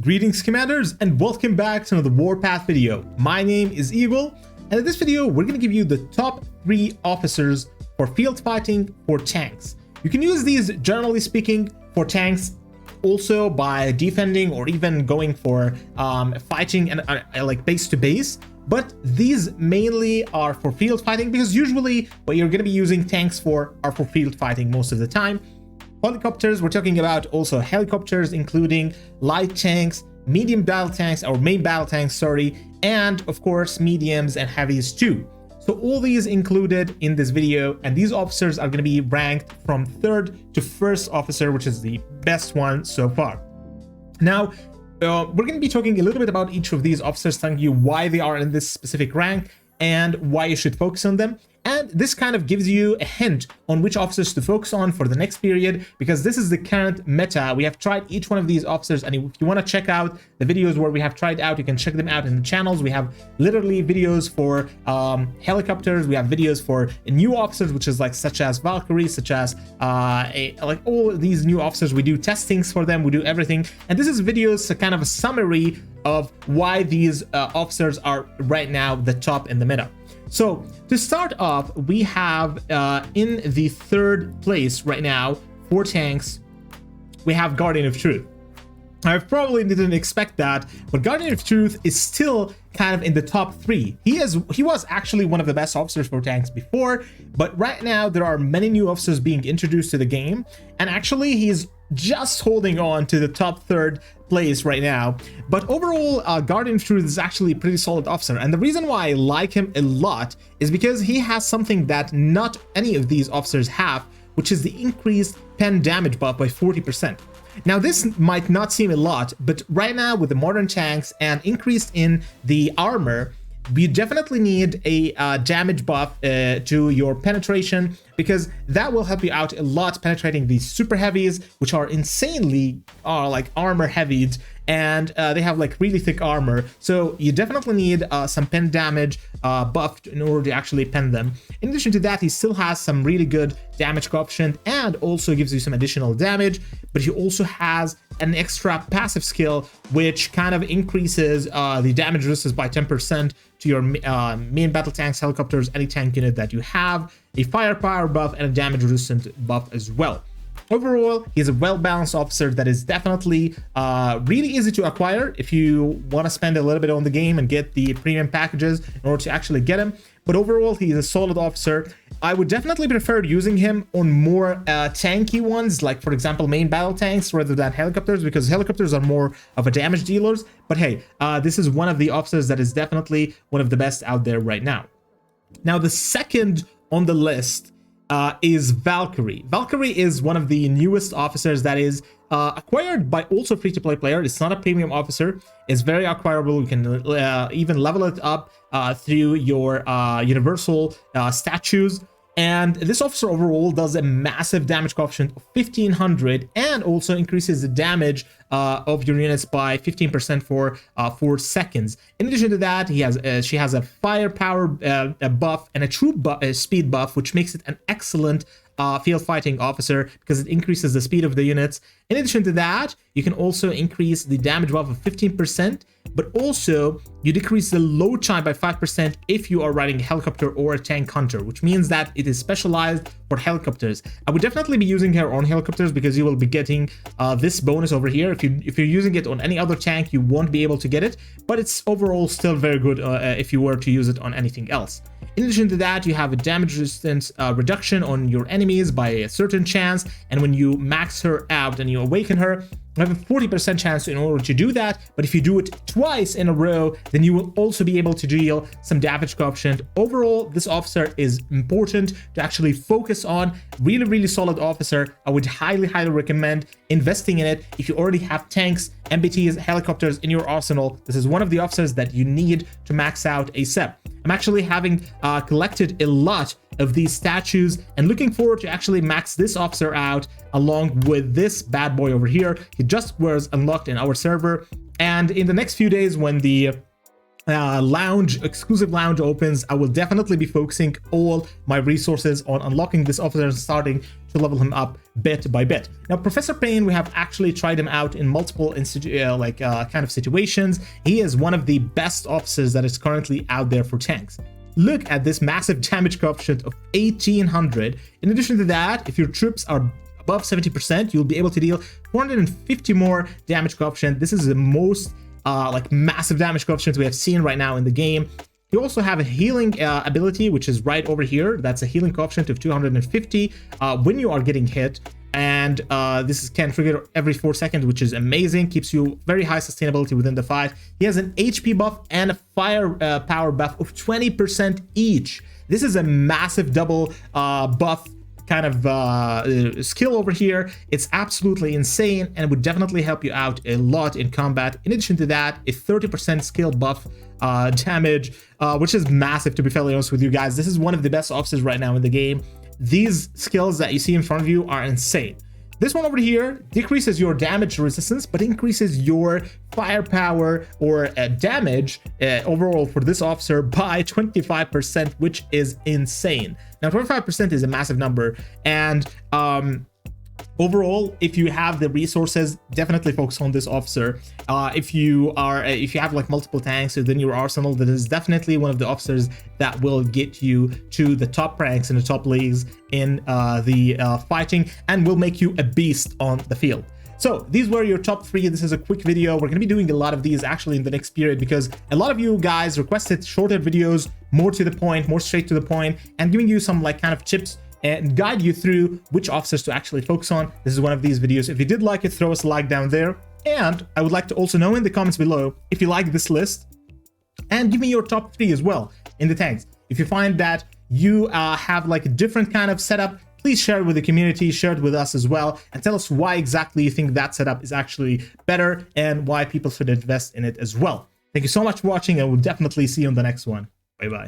Greetings commanders and welcome back to another Warpath video. My name is Eagle, and in this video we're going to give you the top 3 officers for field fighting for tanks. You can use these generally speaking for tanks, also by defending or even going for fighting and like base to base, but these mainly are for field fighting because usually what you're going to be using tanks for are for field fighting most of the time. Helicopters, we're talking about also helicopters, including light tanks, medium battle tanks, or main battle tanks, sorry, and of course mediums and heavies too. So all these included in this video, and these officers are going to be ranked from 3rd to 1st officer, which is the best one so far. Now, we're going to be talking a little bit about each of these officers, telling you why they are in this specific rank and why you should focus on them. And this kind of gives you a hint on which officers to focus on for the next period, because this is the current meta. We have tried each one of these officers, and if you want to check out the videos where we have tried out, you can check them out in the channels. We have literally videos for helicopters, we have videos for new officers, which is like such as Valkyrie, such as like all these new officers. We do testings for them, we do everything, and this is videos, so kind of a summary of why these officers are right now the top in the meta. So to start off, we have in the 3rd place right now for tanks, we have Guardian of Truth. I probably didn't expect that, but Guardian of Truth is still kind of in the top 3. He was actually one of the best officers for tanks before, but right now there are many new officers being introduced to the game, and actually he's just holding on to the top 3rd place right now. But overall, Guardian of Truth is actually a pretty solid officer, and the reason why I like him a lot is because he has something that not any of these officers have, which is the increased pen damage buff by 40%. Now this might not seem a lot, but right now with the modern tanks and increased in the armor, we definitely need a damage buff to your penetration, because that will help you out a lot penetrating these super heavies, which are insanely like armor heavies, and they have like really thick armor. So you definitely need some pen damage buffed in order to actually pen them. In addition to that, he still has some really good damage coefficient and also gives you some additional damage, but he also has an extra passive skill which kind of increases the damage resistance by 10% to your main battle tanks, helicopters, any tank unit that you have, a firepower buff and a damage resistant buff as well. Overall, he's a well-balanced officer that is definitely really easy to acquire if you want to spend a little bit on the game and get the premium packages in order to actually get him. But overall, he's a solid officer. I would definitely prefer using him on more tanky ones, like for example main battle tanks rather than helicopters, because helicopters are more of a damage dealers. But hey, this is one of the officers that is definitely one of the best out there right now. Now the second on the list is Valkyrie. Valkyrie is one of the newest officers that is acquired by also free-to-play player. It's not a premium officer. It's very acquirable. You can even level it up through your universal statues. And this officer overall does a massive damage coefficient of 1500 and also increases the damage of your units by 15% for 4 seconds. In addition to that, she has a firepower buff and a true speed buff, which makes it an excellent field fighting officer because it increases the speed of the units. In addition to that, you can also increase the damage buff of 15%, but also you decrease the load time by 5% if you are riding a helicopter or a tank hunter, which means that it is specialized for helicopters. I would definitely be using her on helicopters because you will be getting this bonus over here. If you're using it on any other tank, you won't be able to get it, but it's overall still very good if you were to use it on anything else. In addition to that, you have a damage resistance reduction on your enemies by a certain chance, and when you max her out and you awaken her, you have a 40% chance in order to do that. But if you do it twice in a row, then you will also be able to deal some damage coefficient. Overall, this officer is important to actually focus on. Really solid officer. I would highly recommend investing in it. If you already have tanks, MBTs, helicopters in your arsenal, this is one of the officers that you need to max out ASAP. I'm actually having collected a lot of these statues and looking forward to actually max this officer out along with this bad boy over here. He just was unlocked in our server, and in the next few days when the exclusive lounge opens, I will definitely be focusing all my resources on unlocking this officer and starting to level him up bit by bit. Now, Professor Payne, we have actually tried him out in multiple kind of situations. He is one of the best officers that is currently out there for tanks. Look at this massive damage coefficient of 1800. In addition to that, if your troops are above 70%, you'll be able to deal 450 more damage coefficient. This is the most massive damage coefficient we have seen right now in the game. You also have a healing ability, which is right over here. That's a healing coefficient of 250 when you are getting hit. And this can trigger every 4 seconds, which is amazing. Keeps you very high sustainability within the fight. He has an HP buff and a fire power buff of 20% each. This is a massive double buff kind of skill over here. It's absolutely insane and would definitely help you out a lot in combat. In addition to that, a 30% skill buff damage, which is massive, to be fairly honest with you guys. This is one of the best officers right now in the game. These skills that you see in front of you are insane. This one over here decreases your damage resistance, but increases your firepower or damage overall for this officer by 25%, which is insane. Now, 25% is a massive number, and overall, if you have the resources, definitely focus on this officer. If you have like multiple tanks within your arsenal, that is definitely one of the officers that will get you to the top ranks in the top leagues in the fighting, and will make you a beast on the field. So these were your top 3. This is a quick video. We're going to be doing a lot of these actually in the next period, because a lot of you guys requested shorter videos, more to the point, more straight to the point, and giving you some like kind of tips and guide you through which officers to actually focus on. This is one of these videos. If you did like it, throw us a like down there. And I would like to also know in the comments below if you like this list, and give me your top 3 as well in the tanks. If you find that you have like a different kind of setup, please share it with the community, share it with us as well, and tell us why exactly you think that setup is actually better and why people should invest in it as well. Thank you so much for watching, and we'll definitely see you on the next one. Bye bye.